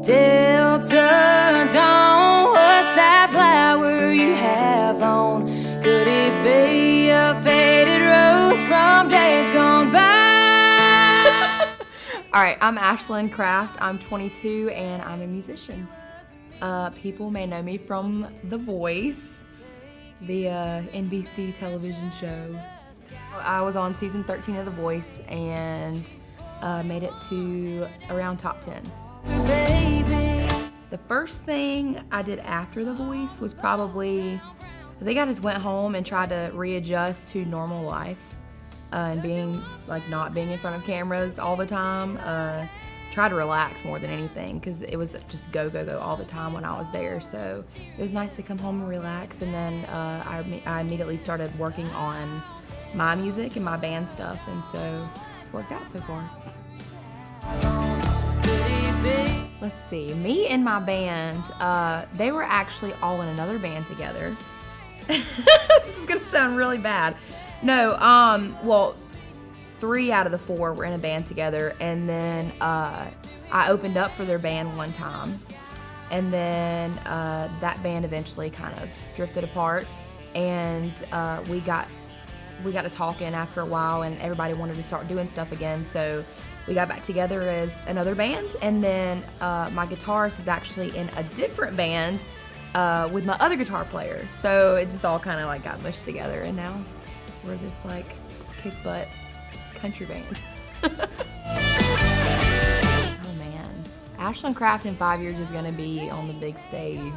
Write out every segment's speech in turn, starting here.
Delta Dawn, what's that flower you have on? Could it be a faded rose from days gone by? Alright, I'm Ashland Craft. I'm 22 and I'm a musician. People may know me from The Voice, the NBC television show. I was on season 13 of The Voice and made it to around top 10. The first thing I did after The Voice was probably, I think I just went home and tried to readjust to normal life and being, like, not being in front of cameras all the time. Try to relax more than anything because it was just go, go, go all the time when I was there. So it was nice to come home and relax, and then I immediately started working on my music and my band stuff, and so it's worked out so far. Let's see, me and my band, they were actually all in another band together. This is gonna sound really bad. No, well, 3 out of the 4 were in a band together, and then I opened up for their band one time, and then that band eventually kind of drifted apart, and we got to talking after a while, and everybody wanted to start doing stuff again, so we got back together as another band, and then my guitarist is actually in a different band with my other guitar player, so it just all kind of like got mushed together, and now we're this like kick butt country band. Oh man, Ashland Craft in 5 years is gonna be on the big stage.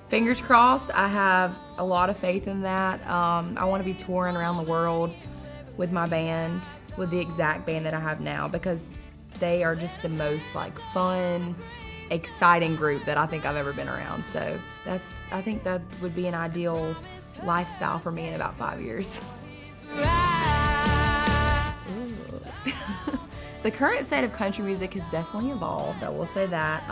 Fingers crossed. I have a lot of faith in that. I want to be touring around the world with my band, with the exact band that I have now, because they are just the most like fun, exciting group that I think I've ever been around. So I think that would be an ideal lifestyle for me in about 5 years. The current state of country music has definitely evolved, I will say that.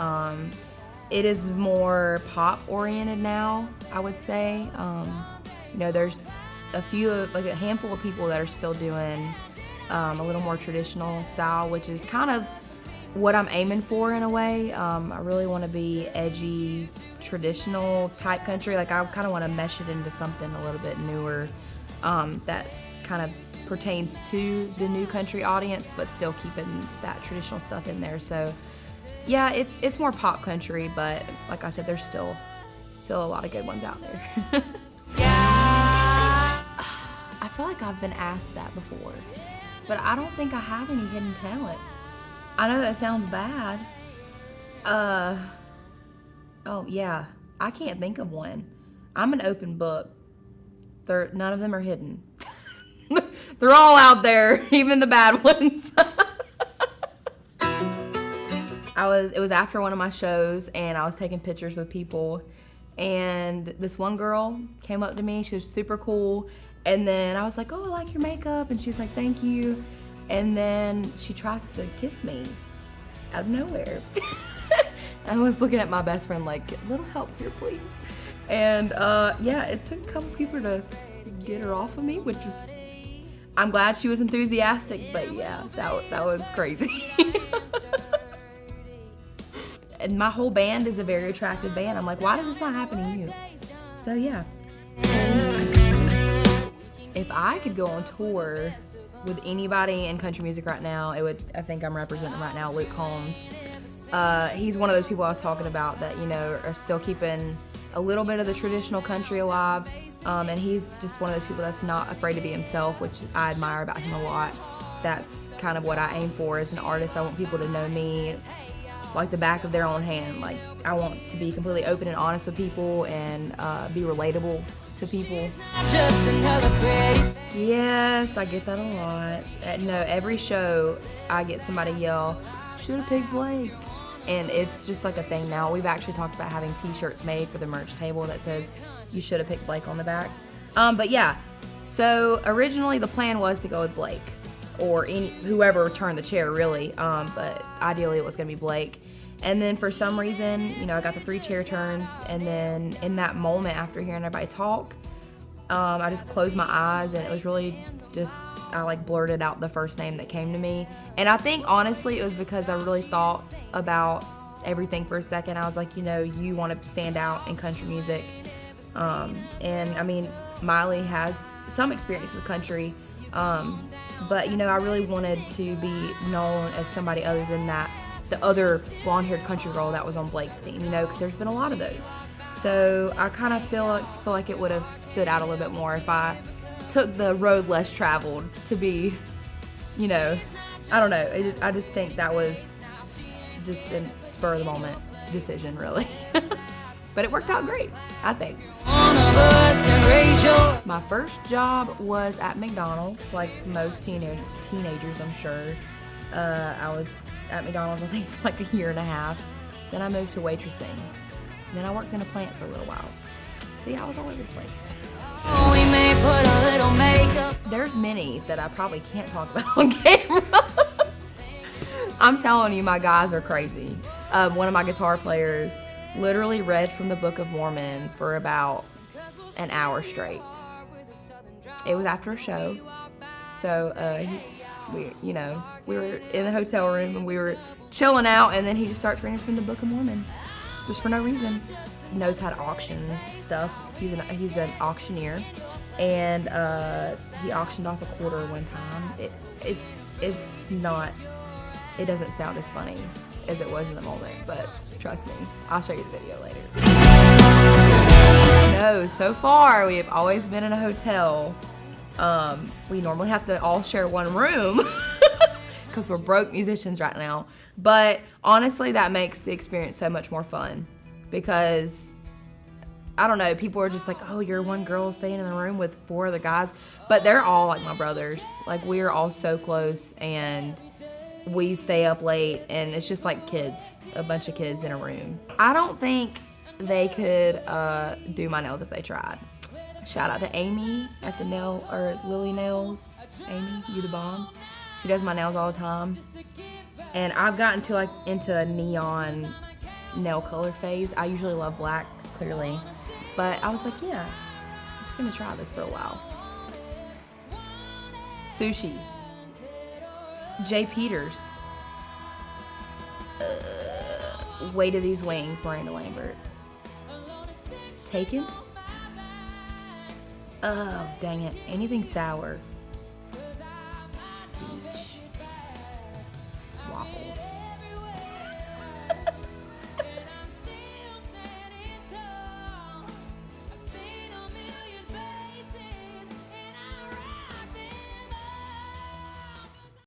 It is more pop oriented now, I would say. You know, there's a handful of people that are still doing a little more traditional style, which is kind of what I'm aiming for in a way. I really want to be edgy, traditional type country. Like, I kind of want to mesh it into something a little bit newer that kind of pertains to the new country audience, but still keeping that traditional stuff in there. So yeah, it's more pop country, but like I said, there's still a lot of good ones out there. I feel like I've been asked that before, but I don't think I have any hidden talents. I know that sounds bad. Oh yeah, I can't think of one. I'm an open book. None of them are hidden. They're all out there, even the bad ones. It was after one of my shows, and I was taking pictures with people, and this one girl came up to me. She was super cool, and then I was like, "Oh, I like your makeup," and she was like, "Thank you," and then she tries to kiss me out of nowhere. I was looking at my best friend like, "A little help here, please," and yeah, it took a couple people to get her off of me, which was, I'm glad she was enthusiastic, but yeah, that was crazy. And my whole band is a very attractive band. I'm like, why does this not happen to you? So yeah. If I could go on tour with anybody in country music right now, I think I'm representing right now Luke Combs. He's one of those people I was talking about that, you know, are still keeping a little bit of the traditional country alive. And he's just one of those people that's not afraid to be himself, which I admire about him a lot. That's kind of what I aim for as an artist. I want people to know me like the back of their own hand. Like, I want to be completely open and honest with people and be relatable to people. Yes, I get that a lot. No, every show I get somebody yell, "Should've picked Blake." And it's just like a thing now. We've actually talked about having t-shirts made for the merch table that says, "You should have picked Blake" on the back. But yeah, so originally the plan was to go with Blake, or whoever turned the chair, really. But ideally it was gonna be Blake. And then for some reason, you know, I got the 3 chair turns, and then in that moment after hearing everybody talk, I just closed my eyes, and it was really just, I like blurted out the first name that came to me. And I think honestly it was because I really thought about everything for a second. I was like, you want to stand out in country music. And I mean, Miley has some experience with country, but I really wanted to be known as somebody other than the other blonde-haired country girl that was on Blake's team, because there's been a lot of those. So I kind of feel like it would have stood out a little bit more if I took the road less traveled to be, I don't know. I just think that was just a spur of the moment decision, really. But it worked out great, I think. My first job was at McDonald's, like most teenagers, I'm sure. I was at McDonald's, I think, for like a year and a half. Then I moved to waitressing. Then I worked in a plant for a little while. So yeah, I was all over the place. We may put a little makeup. There's many that I probably can't talk about on camera. I'm telling you, my guys are crazy. One of my guitar players literally read from the Book of Mormon for about an hour straight. It was after a show. So we were in the hotel room and we were chilling out, and then he just starts reading from the Book of Mormon just for no reason. He knows how to auction stuff. He's an auctioneer, and he auctioned off a quarter one time. It doesn't sound as funny as it was in the moment, but trust me, I'll show you the video later. No, so far we have always been in a hotel. We normally have to all share one room because we're broke musicians right now. But honestly, that makes the experience so much more fun because, I don't know, people are just like, oh, you're one girl staying in the room with 4 other guys. But they're all like my brothers. Like, we are all so close, and we stay up late, and it's just like kids, a bunch of kids in a room. I don't think they could do my nails if they tried. Shout out to Amy at the Lily Nails. Amy, you the bomb. She does my nails all the time. And I've gotten into a neon nail color phase. I usually love black, clearly. But I was like, yeah, I'm just gonna try this for a while. Sushi. J. Peters. Weight of These Wings, Miranda Lambert. Taken. Oh, dang it. Anything sour.